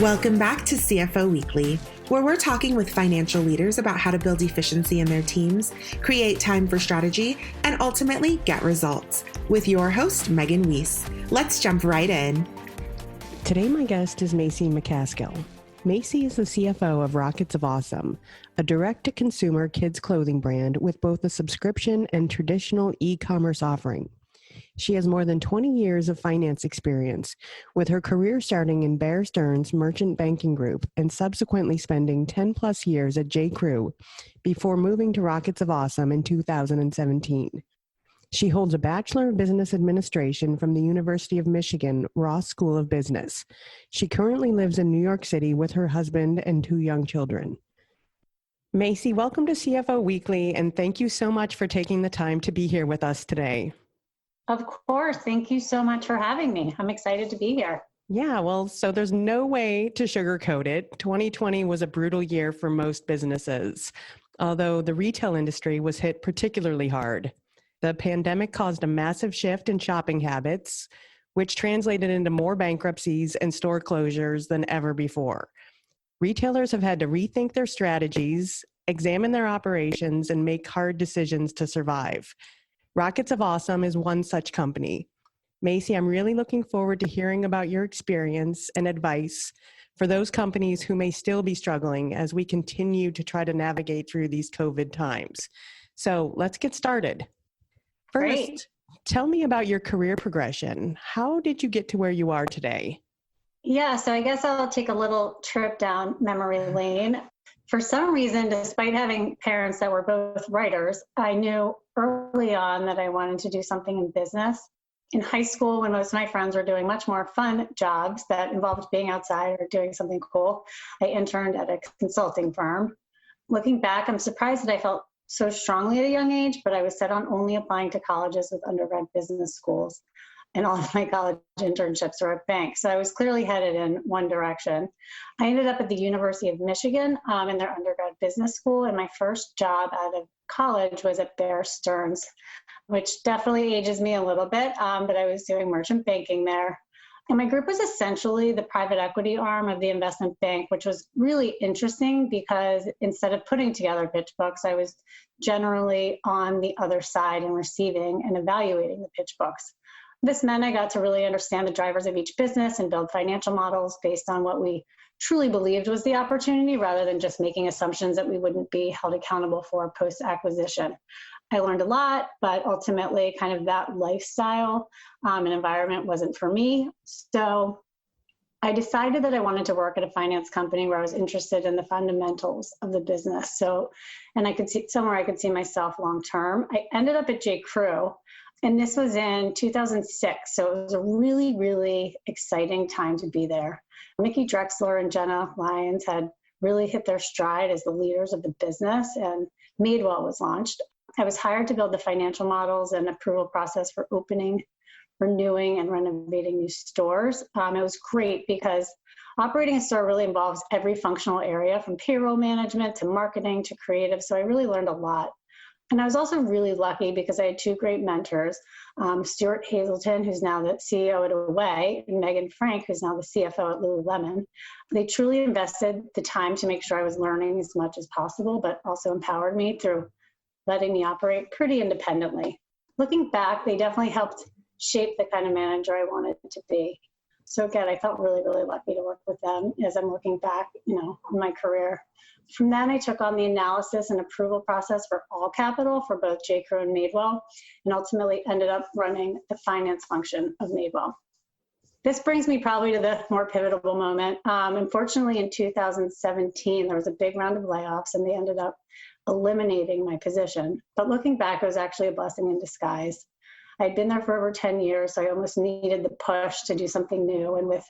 Welcome back to CFO Weekly, where we're talking with financial leaders about how to build efficiency in their teams, create time for strategy, and ultimately get results. With your host, Megan Weiss. Let's jump right in. Today, my guest is Macy Macaskill. Macy is the CFO of Rockets of Awesome, a direct-to-consumer kids clothing brand with both a subscription and traditional e-commerce offering. She has more than 20 years of finance experience, with her career starting in Bear Stearns Merchant Banking Group and subsequently spending 10 plus years at J.Crew before moving to Rockets of Awesome in 2017. She holds a Bachelor of Business Administration from the University of Michigan Ross School of Business. She currently lives in New York City with her husband and 2 young children. Macy, welcome to CFO Weekly, and thank you so much for taking the time to be here with us today. Of course. Thank you so much for having me. I'm excited to be here. Yeah, well, so there's no way to sugarcoat it. 2020 was a brutal year for most businesses, although the retail industry was hit particularly hard. The pandemic caused a massive shift in shopping habits, which translated into more bankruptcies and store closures than ever before. Retailers have had to rethink their strategies, examine their operations, and make hard decisions to survive. Rockets of Awesome is one such company. Macy, I'm really looking forward to hearing about your experience and advice for those companies who may still be struggling as we continue to try to navigate through these COVID times. So let's get started. First, Great. Tell me about your career progression. How did you get to where you are today? Yeah, so I guess I'll take a little trip down memory lane. For some reason, despite having parents that were both writers, I knew early on that I wanted to do something in business. In high school, when most of my friends were doing much more fun jobs that involved being outside or doing something cool, I interned at a consulting firm. Looking back, I'm surprised that I felt so strongly at a young age, but I was set on only applying to colleges with undergrad business schools. And all of my college internships were at banks. So I was clearly headed in one direction. I ended up at the University of Michigan in their undergrad business school. And my first job out of college was at Bear Stearns, which definitely ages me a little bit, but I was doing merchant banking there. And my group was essentially the private equity arm of the investment bank, which was really interesting because instead of putting together pitch books, I was generally on the other side and receiving and evaluating the pitch books. This meant I got to really understand the drivers of each business and build financial models based on what we truly believed was the opportunity rather than just making assumptions that we wouldn't be held accountable for post-acquisition. I learned a lot, but ultimately kind of that lifestyle and environment wasn't for me. So I decided that I wanted to work at a finance company where I was interested in the fundamentals of the business. And I could see somewhere I could see myself long-term. I ended up at J.Crew. And this was in 2006, so it was a really, really exciting time to be there. Mickey Drexler and Jenna Lyons had really hit their stride as the leaders of the business, and Madewell was launched. I was hired to build the financial models and approval process for opening, renewing, and renovating new stores. It was great because operating a store really involves every functional area, from payroll management to marketing to creative, so I really learned a lot. And I was also really lucky because I had 2 great mentors, Stuart Hazelton, who's now the CEO at Away, and Megan Frank, who's now the CFO at Lululemon. They truly invested the time to make sure I was learning as much as possible, but also empowered me through letting me operate pretty independently. Looking back, they definitely helped shape the kind of manager I wanted to be. So again, I felt really, really lucky to work with them as I'm looking back, on my career. From then, I took on the analysis and approval process for all capital for both J.Crew and Madewell, and ultimately ended up running the finance function of Madewell. This brings me probably to the more pivotal moment. Unfortunately, in 2017, there was a big round of layoffs, and they ended up eliminating my position. But looking back, it was actually a blessing in disguise. I'd been there for over 10 years, so I almost needed the push to do something new. And with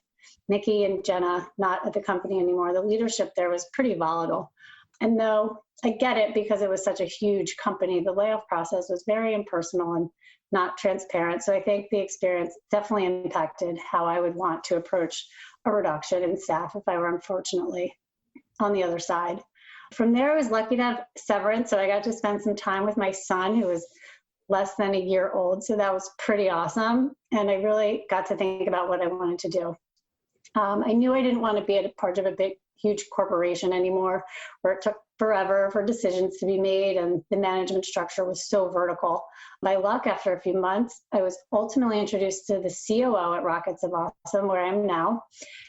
Nikki and Jenna not at the company anymore, the leadership there was pretty volatile. And though I get it because it was such a huge company, the layoff process was very impersonal and not transparent. So I think the experience definitely impacted how I would want to approach a reduction in staff if I were unfortunately on the other side. From there, I was lucky to have severance, so I got to spend some time with my son, who was less than a year old. So that was pretty awesome. And I really got to think about what I wanted to do. I knew I didn't want to be a part of a big, huge corporation anymore, where it took forever for decisions to be made and the management structure was so vertical. By luck, after a few months, I was ultimately introduced to the COO at Rockets of Awesome, where I am now.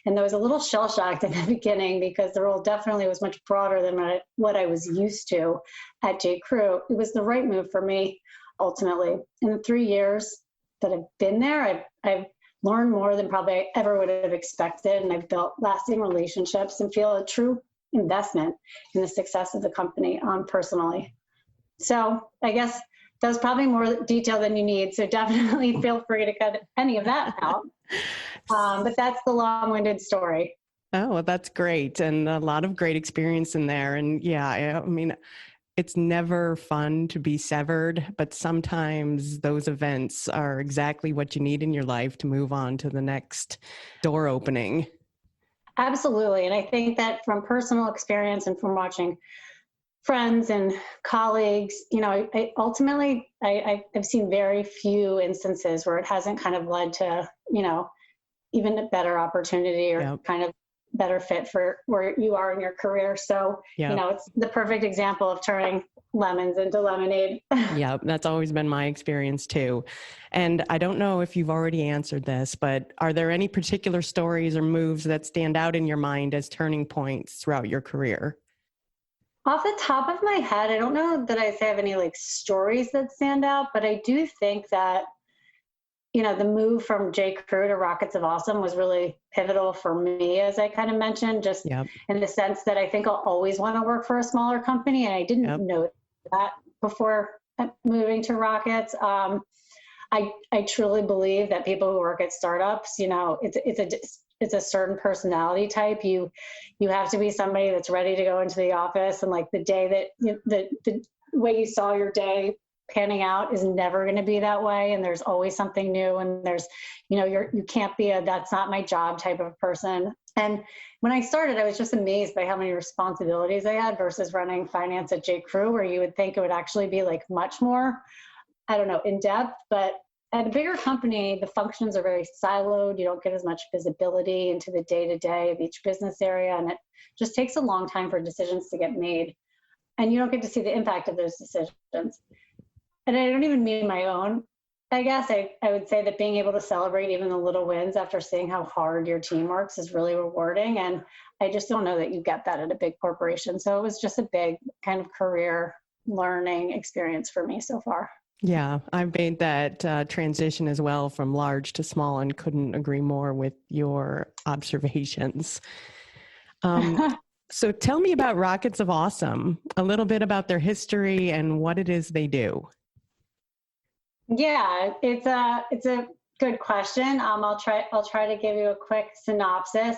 And there was a little shell shocked in the beginning because the role definitely was much broader than what I was used to at J.Crew. It was the right move for me, ultimately. In the 3 years that I've been there, I've learned more than probably I ever would have expected. And I've built lasting relationships and feel a true investment in the success of the company personally. So I guess that was probably more detail than you need. So definitely feel free to cut any of that out. But that's the long-winded story. Oh, well, that's great. And a lot of great experience in there. And yeah, I mean, it's never fun to be severed, but sometimes those events are exactly what you need in your life to move on to the next door opening. Absolutely. And I think that from personal experience and from watching friends and colleagues, I've seen very few instances where it hasn't kind of led to, even a better opportunity or kind of better fit for where you are in your career. So, it's the perfect example of turning lemons into lemonade. Yeah, that's always been my experience too. And I don't know if you've already answered this, but are there any particular stories or moves that stand out in your mind as turning points throughout your career? Off the top of my head, I don't know that I have any stories that stand out, but I do think that the move from J.Crew to Rockets of Awesome was really pivotal for me, as I kind of mentioned, just in the sense that I think I'll always want to work for a smaller company. And I didn't know that before moving to Rockets. I truly believe that people who work at startups, it's a certain personality type. You have to be somebody that's ready to go into the office, and the day that the way you saw your day panning out is never going to be that way. And there's always something new. And there's, you can't be that's not my job type of person. And when I started, I was just amazed by how many responsibilities I had versus running finance at J.Crew, where you would think it would actually be much more, in depth. But at a bigger company, the functions are very siloed. You don't get as much visibility into the day-to-day of each business area. And it just takes a long time for decisions to get made. And you don't get to see the impact of those decisions. And I don't even mean my own. I guess I would say that being able to celebrate even the little wins after seeing how hard your team works is really rewarding. And I just don't know that you get that at a big corporation. So it was just a big kind of career learning experience for me so far. Yeah, I've made that transition as well from large to small and couldn't agree more with your observations. So tell me about Rockets of Awesome, a little bit about their history and what it is they do. Yeah, it's a good question. I'll try to give you a quick synopsis.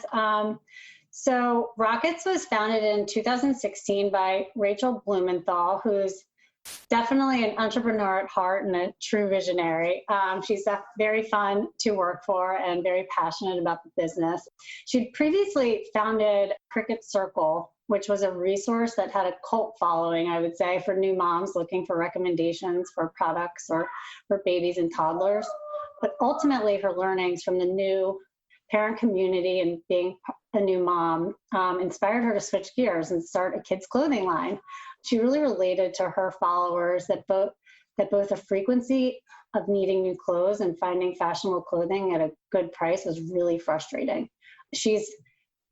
So Rockets was founded in 2016 by Rachel Blumenthal, who's definitely an entrepreneur at heart and a true visionary. She's very fun to work for and very passionate about the business. She'd previously founded Cricket Circle, which was a resource that had a cult following, I would say, for new moms looking for recommendations for products or for babies and toddlers. But ultimately, her learnings from the new parent community and being a new mom inspired her to switch gears and start a kids' clothing line. She really related to her followers that both the frequency of needing new clothes and finding fashionable clothing at a good price was really frustrating. She's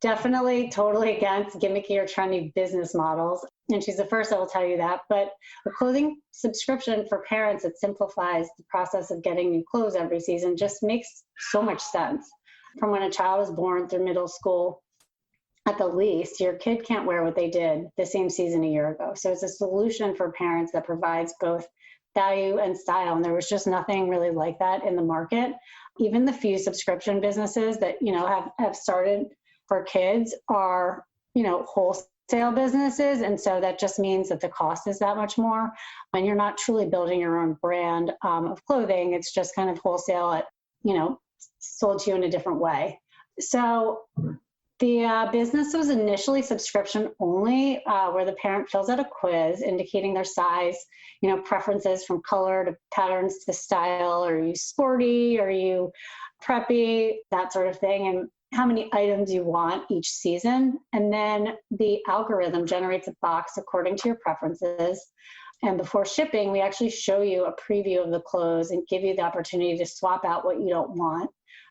definitely totally against gimmicky or trendy business models, and she's the first that will tell you that. But a clothing subscription for parents that simplifies the process of getting new clothes every season just makes so much sense. From when a child is born through middle school, at the least, your kid can't wear what they did the same season a year ago. So it's a solution for parents that provides both value and style. And there was just nothing really like that in the market. Even the few subscription businesses that, have started for kids are, wholesale businesses. And so that just means that the cost is that much more. And you're not truly building your own brand of clothing. It's just kind of wholesale at, sold to you in a different way. So the business was initially subscription only, where the parent fills out a quiz indicating their size, preferences from color to patterns to style. Are you sporty? Are you preppy? That sort of thing. how many items you want each season. And then the algorithm generates a box according to your preferences. And before shipping, we actually show you a preview of the clothes and give you the opportunity to swap out what you don't want.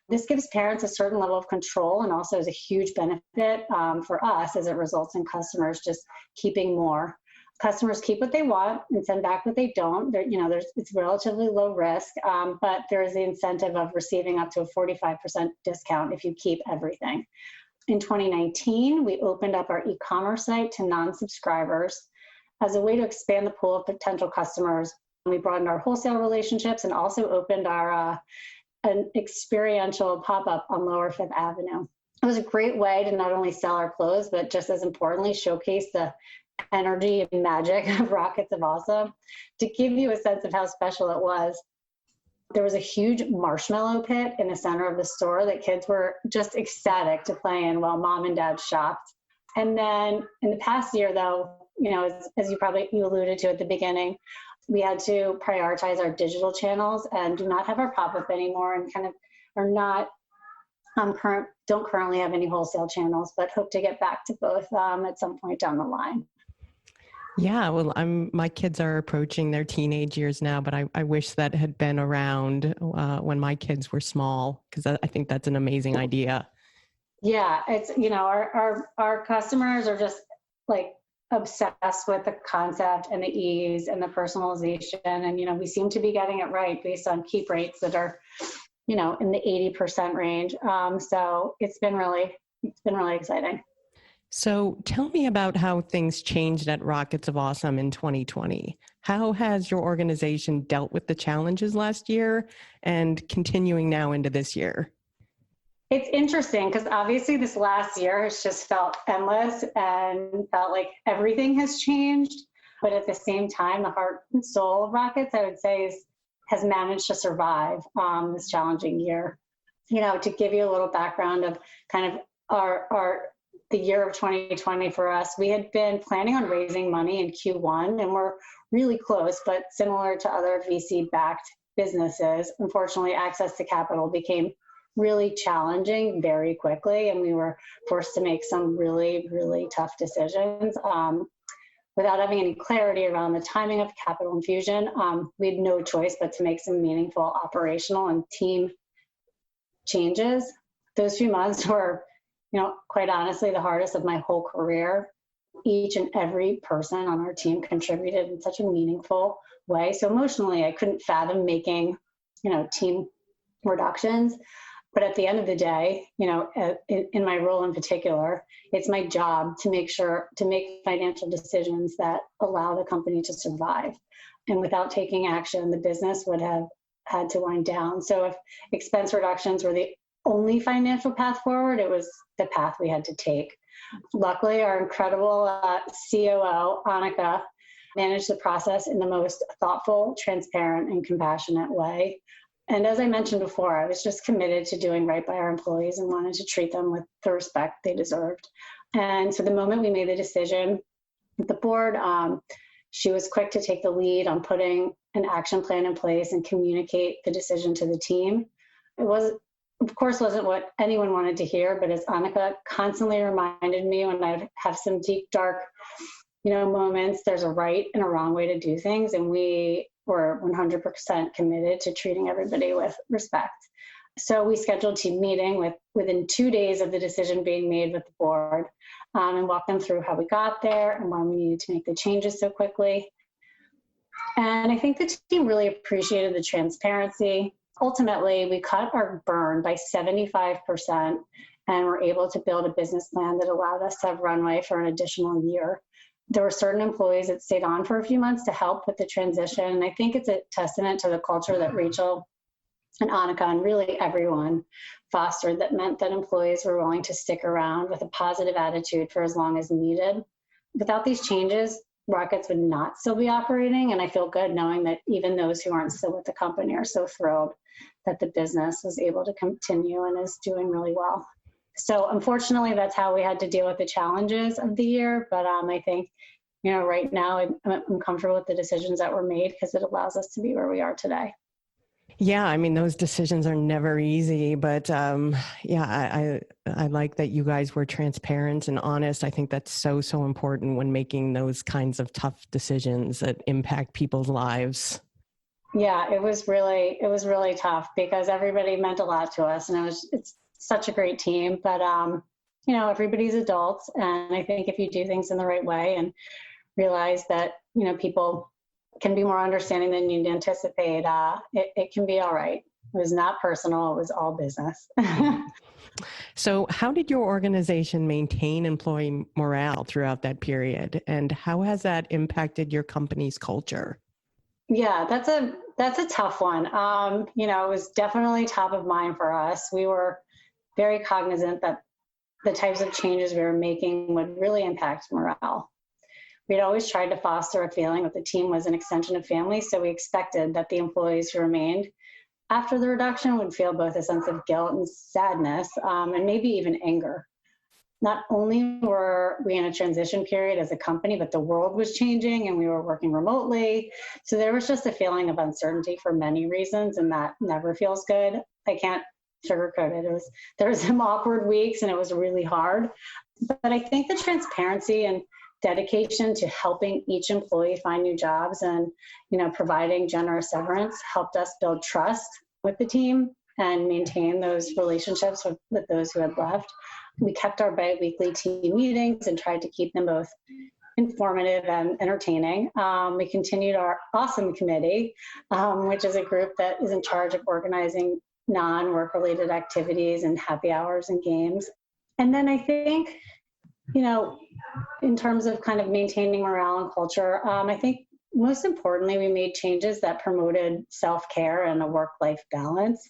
This gives parents a certain level of control and also is a huge benefit for us as it results in customers just keeping more. Customers keep what they want and send back what they don't. It's relatively low risk, but there is the incentive of receiving up to a 45% discount if you keep everything. In 2019, we opened up our e-commerce site to non-subscribers as a way to expand the pool of potential customers. We broadened our wholesale relationships and also opened our an experiential pop-up on Lower Fifth Avenue. It was a great way to not only sell our clothes, but just as importantly, showcase the energy and magic of Rockets of Awesome. To give you a sense of how special it was, there was a huge marshmallow pit in the center of the store that kids were just ecstatic to play in while mom and dad shopped. And then in the past year, though, as you alluded to at the beginning, we had to prioritize our digital channels and do not have our pop-up anymore, and kind of are not don't currently have any wholesale channels, but hope to get back to both at some point down the line. Yeah, well, my kids are approaching their teenage years now, but I wish that had been around when my kids were small, because I think that's an amazing idea. Yeah, it's, our customers are just like obsessed with the concept and the ease and the personalization. And, we seem to be getting it right based on keep rates that are, in the 80% range. So it's been really exciting. So tell me about how things changed at Rockets of Awesome in 2020. How has your organization dealt with the challenges last year and continuing now into this year? It's interesting because obviously this last year has just felt endless and felt like everything has changed. But at the same time, the heart and soul of Rockets, I would say, has managed to survive this challenging year. To give you a little background of kind of the year of 2020 for us, we had been planning on raising money in Q1 and we're really close, but similar to other VC-backed businesses, unfortunately, access to capital became really challenging very quickly, and we were forced to make some really, really tough decisions. Without having any clarity around the timing of capital infusion, we had no choice but to make some meaningful operational and team changes. Those few months were, quite honestly, the hardest of my whole career. Each and every person on our team contributed in such a meaningful way. So emotionally, I couldn't fathom making, team reductions. But at the end of the day, in my role in particular, it's my job to make financial decisions that allow the company to survive. And without taking action, the business would have had to wind down. So if expense reductions were the only financial path forward, it was the path we had to take. Luckily, our incredible COO, Annika, managed the process in the most thoughtful, transparent, and compassionate way. And as I mentioned before, I was just committed to doing right by our employees and wanted to treat them with the respect they deserved. And so the moment we made the decision with the board, she was quick to take the lead on putting an action plan in place and communicate the decision to the team. It was, of course, wasn't what anyone wanted to hear, but as Annika constantly reminded me when I have some deep, dark, moments, there's a right and a wrong way to do things. And we were 100% committed to treating everybody with respect. So we scheduled a team meeting within 2 days of the decision being made with the board, and walked them through how we got there and why we needed to make the changes so quickly. And I think the team really appreciated the transparency. Ultimately, we cut our burn by 75% and were able to build a business plan that allowed us to have runway for an additional year. There were certain employees that stayed on for a few months to help with the transition. And I think it's a testament to the culture that Rachel and Annika and really everyone fostered that meant that employees were willing to stick around with a positive attitude for as long as needed. Without these changes, Rockets would not still be operating. And I feel good knowing that even those who aren't still with the company are so thrilled that the business was able to continue and is doing really well. So unfortunately, that's how we had to deal with the challenges of the year. But I think, right now I'm comfortable with the decisions that were made because it allows us to be where we are today. Yeah, I mean, those decisions are never easy, but I like that you guys were transparent and honest. I think that's so important when making those kinds of tough decisions that impact people's lives. Yeah, it was really tough because everybody meant a lot to us, and it's such a great team. But everybody's adults, and I think if you do things in the right way and realize that people can be more understanding than you'd anticipate, it can be all right. It was not personal; it was all business. So, how did your organization maintain employee morale throughout that period, and how has that impacted your company's culture? Yeah, that's a tough one. It was definitely top of mind for us. We were very cognizant that the types of changes we were making would really impact morale. We'd always tried to foster a feeling that the team was an extension of family, so we expected that the employees who remained after the reduction would feel both a sense of guilt and sadness, and maybe even anger. Not only were we in a transition period as a company, but the world was changing and we were working remotely. So there was just a feeling of uncertainty for many reasons, and that never feels good. I can't sugarcoat it. There was some awkward weeks and it was really hard. But I think the transparency and dedication to helping each employee find new jobs and providing generous severance helped us build trust with the team and maintain those relationships with those who had left. We kept our bi-weekly team meetings and tried to keep them both informative and entertaining. We continued our awesome committee, which is a group that is in charge of organizing non-work related activities and happy hours and games. And then I think, in terms of kind of maintaining morale and culture, I think most importantly, we made changes that promoted self-care and a work-life balance.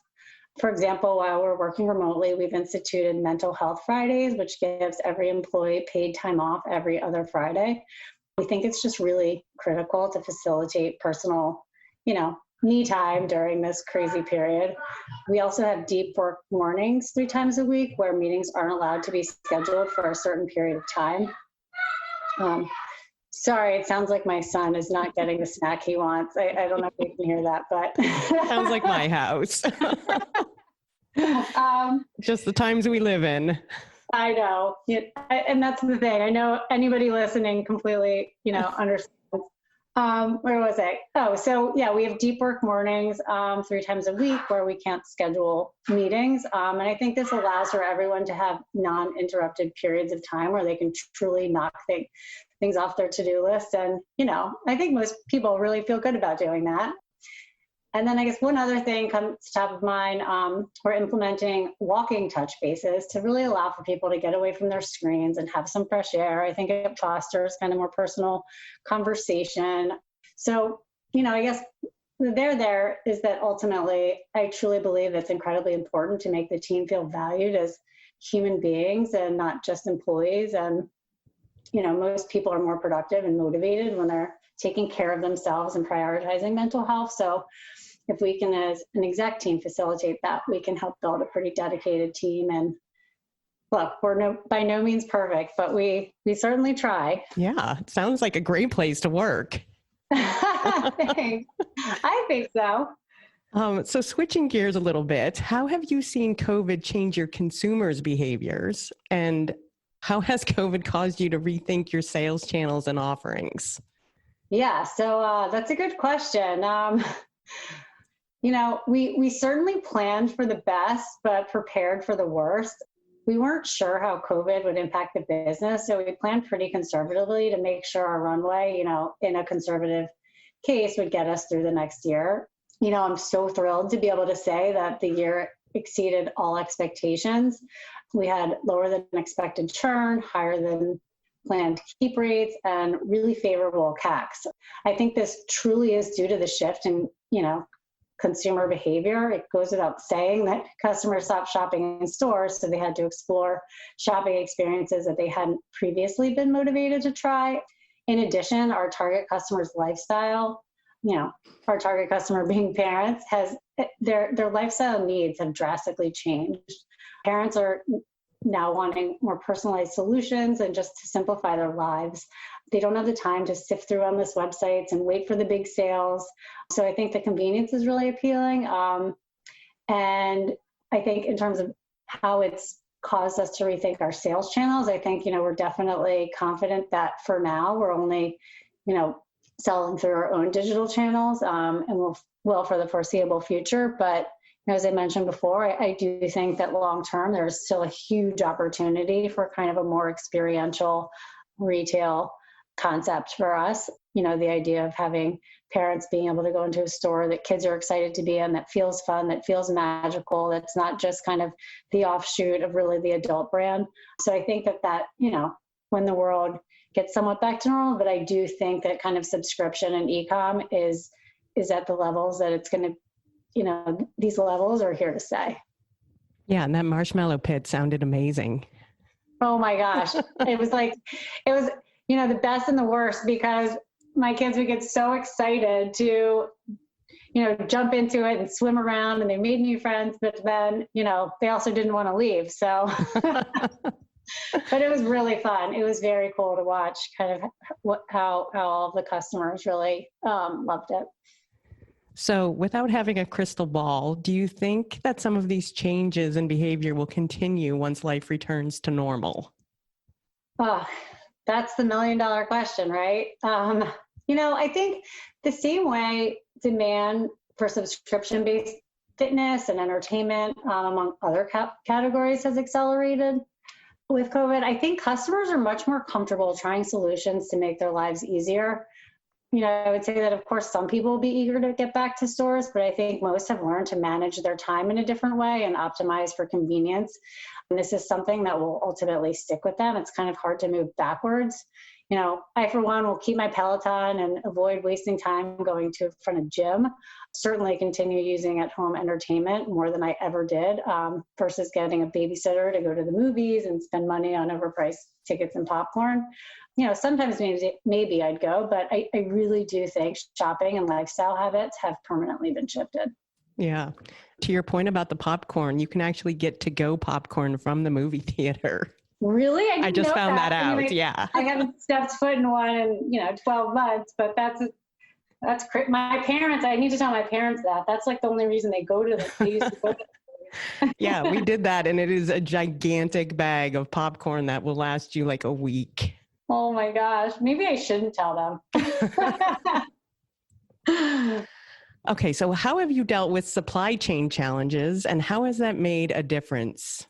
For example, while we're working remotely, we've instituted mental health Fridays, which gives every employee paid time off every other Friday. We think it's just really critical to facilitate personal, me time during this crazy period. We also have deep work mornings 3 times a week where meetings aren't allowed to be scheduled for a certain period of time. Sorry, it sounds like my son is not getting the snack he wants. I don't know if you can hear that, but Sounds like my house. Just the times we live in. I know. And that's the thing. I know anybody listening completely, understands. Where was I? Oh, so yeah, we have deep work mornings 3 times a week where we can't schedule meetings. And I think this allows for everyone to have non-interrupted periods of time where they can truly knock things off their to-do list. And, I think most people really feel good about doing that. And then I guess one other thing comes top of mind, we're implementing walking touch bases to really allow for people to get away from their screens and have some fresh air. I think it fosters kind of more personal conversation. So, I guess there is that ultimately, I truly believe it's incredibly important to make the team feel valued as human beings and not just employees. And, most people are more productive and motivated when they're taking care of themselves and prioritizing mental health. So if we can, as an exec team, facilitate that, we can help build a pretty dedicated team. And look, we're by no means perfect, but we certainly try. Yeah, it sounds like a great place to work. Thanks. I think so. So switching gears a little bit, how have you seen COVID change your consumers' behaviors? And how has COVID caused you to rethink your sales channels and offerings? Yeah, so that's a good question. We certainly planned for the best, but prepared for the worst. We weren't sure how COVID would impact the business, so we planned pretty conservatively to make sure our runway, in a conservative case, would get us through the next year. I'm so thrilled to be able to say that the year exceeded all expectations. We had lower than expected churn, higher than planned keep rates, and really favorable CACs. I think this truly is due to the shift in, consumer behavior. It goes without saying that customers stopped shopping in stores, so they had to explore shopping experiences that they hadn't previously been motivated to try. In addition, our target customer's lifestyle, our target customer being parents, has their lifestyle needs have drastically changed. Parents are now wanting more personalized solutions and just to simplify their lives. they don't have the time to sift through endless websites and wait for the big sales. So I think the convenience is really appealing. And I think in terms of how it's caused us to rethink our sales channels, I think, we're definitely confident that for now we're only, selling through our own digital channels, and will for the foreseeable future. But as I mentioned before, I do think that long term, there's still a huge opportunity for kind of a more experiential retail concept for us. The idea of having parents being able to go into a store that kids are excited to be in, that feels fun, that feels magical, that's not just kind of the offshoot of really the adult brand. So I think that, when the world gets somewhat back to normal, but I do think that kind of subscription and e-com is at the levels that it's going to, these levels are here to stay. Yeah. And that marshmallow pit sounded amazing. Oh my gosh. It was the best and the worst, because my kids would get so excited to, jump into it and swim around, and they made new friends, but then, they also didn't want to leave. So, but it was really fun. It was very cool to watch kind of how all of the customers really loved it. So without having a crystal ball, do you think that some of these changes in behavior will continue once life returns to normal? Oh, that's the $1 million question, right? I think the same way demand for subscription-based fitness and entertainment, among other categories, has accelerated with COVID. I think customers are much more comfortable trying solutions to make their lives easier. I would say that, of course, some people will be eager to get back to stores, but I think most have learned to manage their time in a different way and optimize for convenience. And this is something that will ultimately stick with them. It's kind of hard to move backwards. I, for one, will keep my Peloton and avoid wasting time going to front of gym. Certainly continue using at-home entertainment more than I ever did, versus getting a babysitter to go to the movies and spend money on overpriced tickets and popcorn. Sometimes maybe I'd go, but I really do think shopping and lifestyle habits have permanently been shifted. Yeah. To your point about the popcorn, you can actually get to-go popcorn from the movie theater. Really? I just found that out. Yeah. I haven't stepped foot in one in 12 months, but that's my parents. I need to tell my parents that. That's like the only reason they go to they used to go to Yeah, we did that, and it is a gigantic bag of popcorn that will last you like a week. Oh my gosh. Maybe I shouldn't tell them. Okay, so how have you dealt with supply chain challenges, and how has that made a difference?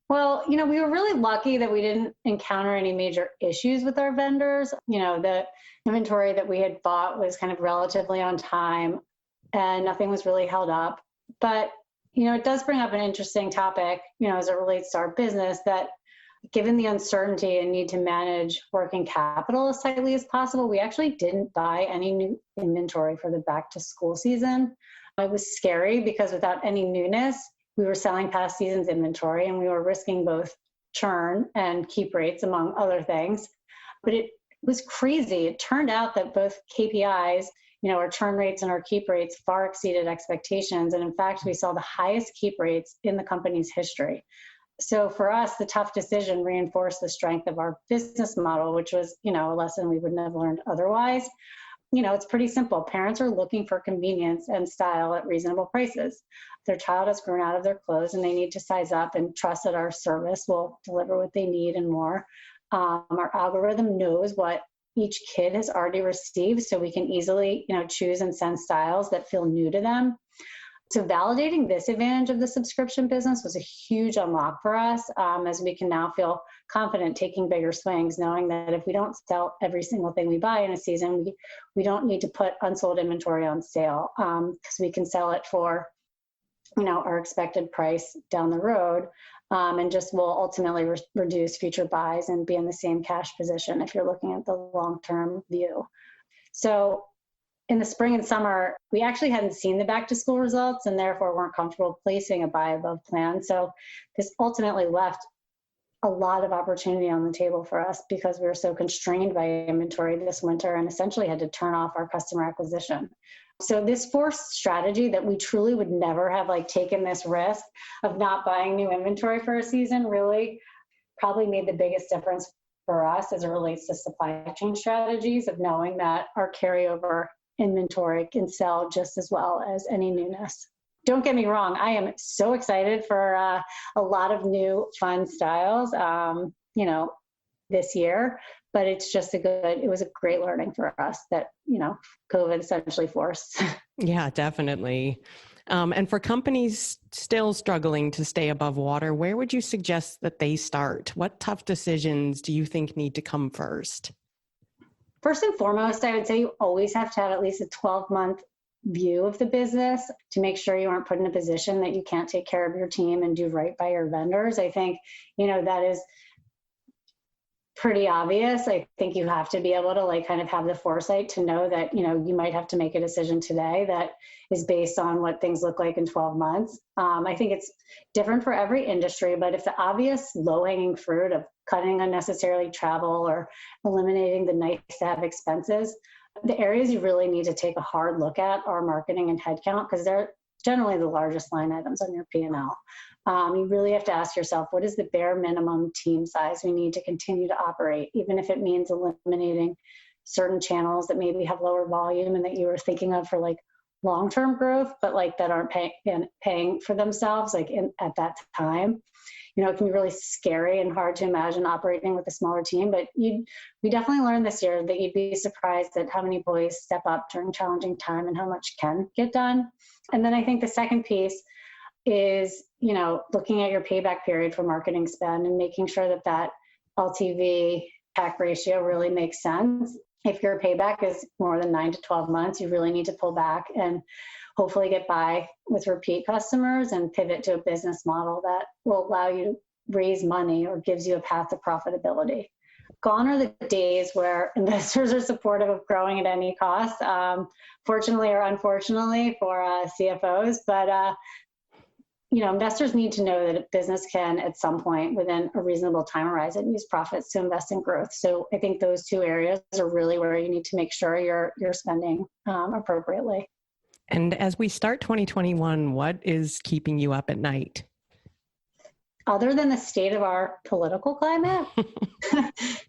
Well, we were really lucky that we didn't encounter any major issues with our vendors. The inventory that we had bought was kind of relatively on time, and nothing was really held up. But, it does bring up an interesting topic, as it relates to our business, that given the uncertainty and need to manage working capital as tightly as possible, we actually didn't buy any new inventory for the back to school season. It was scary because without any newness, we were selling past season's inventory, and we were risking both churn and keep rates, among other things. But it was crazy. It turned out that both KPIs, our churn rates and our keep rates, far exceeded expectations. And in fact, we saw the highest keep rates in the company's history. So for us, the tough decision reinforced the strength of our business model, which was, a lesson we wouldn't have learned otherwise. It's pretty simple. Parents are looking for convenience and style at reasonable prices. Their child has grown out of their clothes, and they need to size up and trust that our service will deliver what they need and more. Our algorithm knows what each kid has already received, so we can easily, choose and send styles that feel new to them. So validating this advantage of the subscription business was a huge unlock for us, as we can now feel confident taking bigger swings, knowing that if we don't sell every single thing we buy in a season, we don't need to put unsold inventory on sale, because we can sell it for, our expected price down the road, and just will ultimately reduce future buys and be in the same cash position if you're looking at the long-term view. So in the spring and summer, we actually hadn't seen the back to school results and therefore weren't comfortable placing a buy above plan. So this ultimately left a lot of opportunity on the table for us because we were so constrained by inventory this winter and essentially had to turn off our customer acquisition. So this forced strategy that we truly would never have taken this risk of not buying new inventory for a season really probably made the biggest difference for us as it relates to supply chain strategies of knowing that our carryover inventory can sell just as well as any newness. Don't get me wrong, I am so excited for a lot of new fun styles, this year, but it was a great learning for us that, COVID essentially forced. Yeah, definitely. And for companies still struggling to stay above water, where would you suggest that they start? What tough decisions do you think need to come first? First and foremost, I would say you always have to have at least a 12-month view of the business to make sure you aren't put in a position that you can't take care of your team and do right by your vendors. I think, that is pretty obvious. I think you have to be able to kind of have the foresight to know that, you might have to make a decision today that is based on what things look like in 12 months. I think it's different for every industry, but if the obvious low-hanging fruit of cutting unnecessarily travel or eliminating the nice to have expenses, the areas you really need to take a hard look at are marketing and headcount, because they're generally the largest line items on your P&L. You really have to ask yourself, what is the bare minimum team size we need to continue to operate, even if it means eliminating certain channels that maybe have lower volume and that you were thinking of for long-term growth, but that aren't paying for themselves at that time. It can be really scary and hard to imagine operating with a smaller team, but we definitely learned this year that you'd be surprised at how many employees step up during challenging time and how much can get done. And then I think the second piece is, looking at your payback period for marketing spend and making sure that LTV CAC ratio really makes sense. If your payback is more than 9 to 12 months, you really need to pull back and hopefully get by with repeat customers and pivot to a business model that will allow you to raise money or gives you a path to profitability. Gone are the days where investors are supportive of growing at any cost, fortunately or unfortunately for CFOs, but investors need to know that a business can, at some point within a reasonable time horizon, use profits to invest in growth. So I think those two areas are really where you need to make sure you're spending appropriately. And as we start 2021, what is keeping you up at night? Other than the state of our political climate,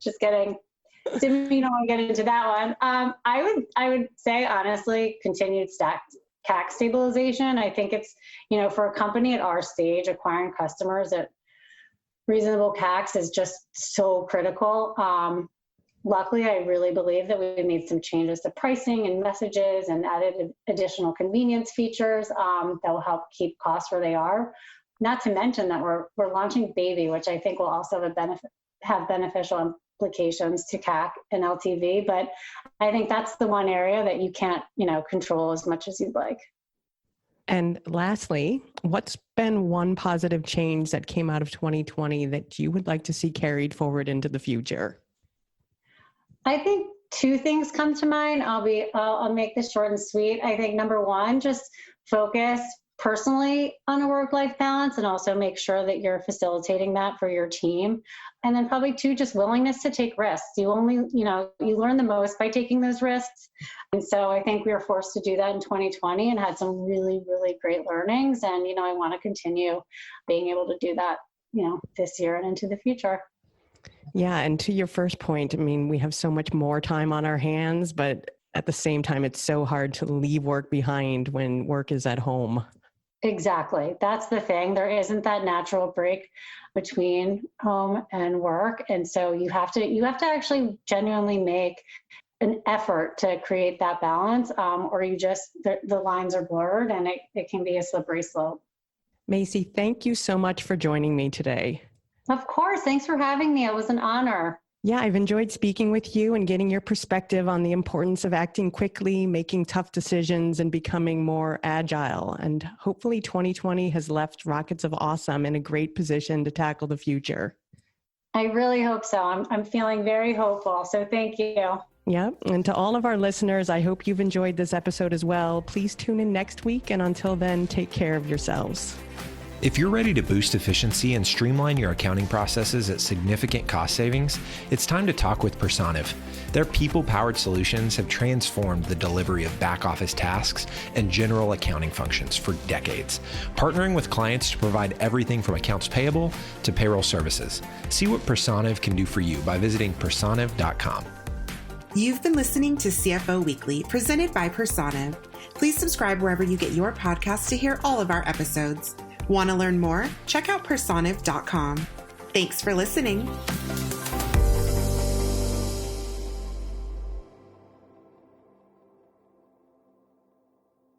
just kidding. Didn't want to get into that one. I would say honestly, continued CAC stabilization. I think it's, for a company at our stage, acquiring customers at reasonable CACs is just so critical. Luckily, I really believe that we made some changes to pricing and messages and added additional convenience features that will help keep costs where they are. Not to mention that we're launching Baby, which I think will also have beneficial implications to CAC and LTV. But I think that's the one area that you can't, control as much as you'd like. And lastly, what's been one positive change that came out of 2020 that you would like to see carried forward into the future? I think two things come to mind. I'll make this short and sweet. I think number one, just focus personally on a work-life balance and also make sure that you're facilitating that for your team. And then probably two, just willingness to take risks. You learn the most by taking those risks. And so I think we were forced to do that in 2020 and had some really, really great learnings. And, I want to continue being able to do that, this year and into the future. Yeah. And to your first point, we have so much more time on our hands, but at the same time, it's so hard to leave work behind when work is at home. Exactly. That's the thing. There isn't that natural break between home and work. And so you have to actually genuinely make an effort to create that balance, or the lines are blurred and it can be a slippery slope. Macy, thank you so much for joining me today. Of course. Thanks for having me. It was an honor. Yeah, I've enjoyed speaking with you and getting your perspective on the importance of acting quickly, making tough decisions, and becoming more agile. And hopefully 2020 has left Rockets of Awesome in a great position to tackle the future. I really hope so. I'm feeling very hopeful. So thank you. Yeah, and to all of our listeners, I hope you've enjoyed this episode as well. Please tune in next week. And until then, take care of yourselves. If you're ready to boost efficiency and streamline your accounting processes at significant cost savings, it's time to talk with Personiv. Their people-powered solutions have transformed the delivery of back-office tasks and general accounting functions for decades, partnering with clients to provide everything from accounts payable to payroll services. See what Personiv can do for you by visiting personiv.com. You've been listening to CFO Weekly, presented by Personiv. Please subscribe wherever you get your podcasts to hear all of our episodes. Want to learn more? Check out personiv.com. Thanks for listening.